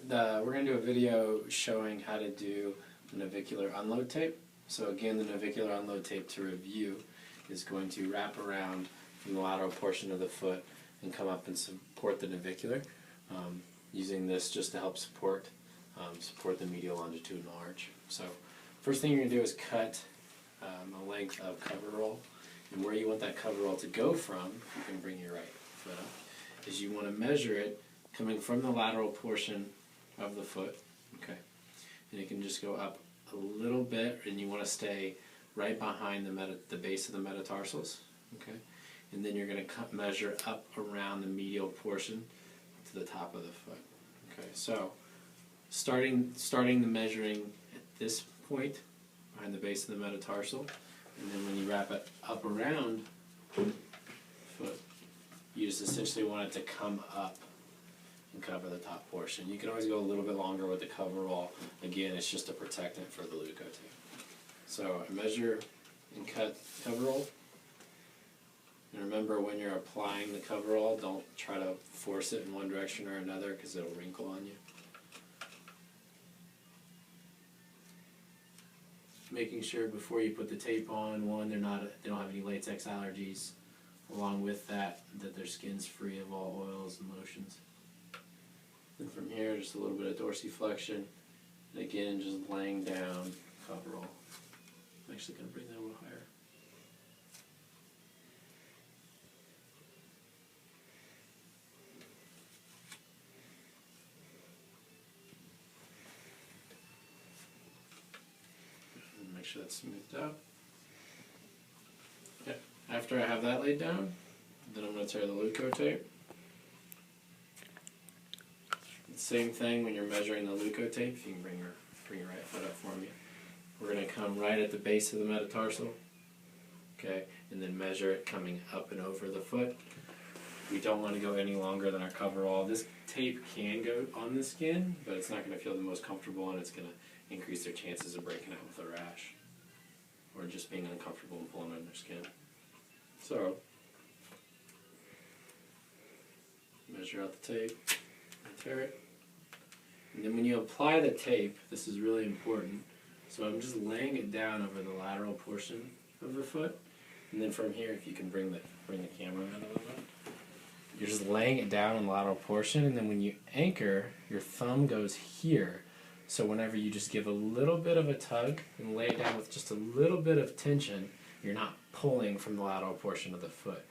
we're going to do a video showing how to do the navicular unload tape. So again, the navicular unload tape, to review, is going to wrap around from the lateral portion of the foot and come up and support the navicular, using this just to help support the medial longitudinal arch. So first thing you're going to do is cut a length of cover roll, and where you want that cover roll to go from, you can bring your right foot up, is you want to measure it coming from the lateral portion of the foot, okay, and it can just go up a little bit, and you want to stay right behind the base of the metatarsals, okay, and then you're going to measure up around the medial portion to the top of the foot, okay. So starting the measuring at this point behind the base of the metatarsal, and then when you wrap it up around the foot, you just essentially want it to come up and cover the top portion. You can always go a little bit longer with the coverall. Again, it's just a protectant for the leukotape. So I measure and cut coverall. And remember, when you're applying the coverall, don't try to force it in one direction or another because it'll wrinkle on you. Making sure before you put the tape on, one, they don't have any latex allergies. Along with that their skin's free of all oils and lotions. And from here, just a little bit of dorsiflexion. And again, just laying down coverall. I'm actually going to bring that a little higher. And make sure that's smoothed out. Okay. After I have that laid down, then I'm going to tear the leukotape. Same thing when you're measuring the leukotape. If you can bring your right foot up for me. We're going to come right at the base of the metatarsal, okay, and then measure it coming up and over the foot. We don't want to go any longer than our coverall. This tape can go on the skin, but it's not going to feel the most comfortable, and it's going to increase their chances of breaking out with a rash or just being uncomfortable and pulling on their skin. So, measure out the tape and tear it. And then when you apply the tape, this is really important. So I'm just laying it down over the lateral portion of the foot. And then from here, if you can bring the camera around a little bit. You're just laying it down on the lateral portion, and then when you anchor, your thumb goes here. So whenever you just give a little bit of a tug and lay it down with just a little bit of tension, you're not pulling from the lateral portion of the foot.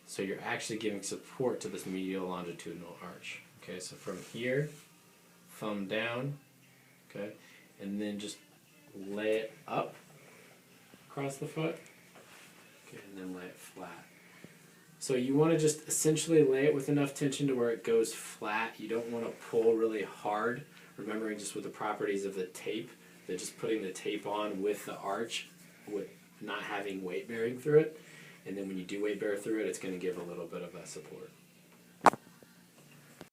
So you're actually giving support to this medial longitudinal arch. Okay, so from here, thumb down, okay, and then just lay it up across the foot, okay, and then lay it flat. So you want to just essentially lay it with enough tension to where it goes flat. You don't want to pull really hard, remembering just with the properties of the tape, that just putting the tape on with the arch, with not having weight bearing through it, and then when you do weight bear through it, it's going to give a little bit of that support.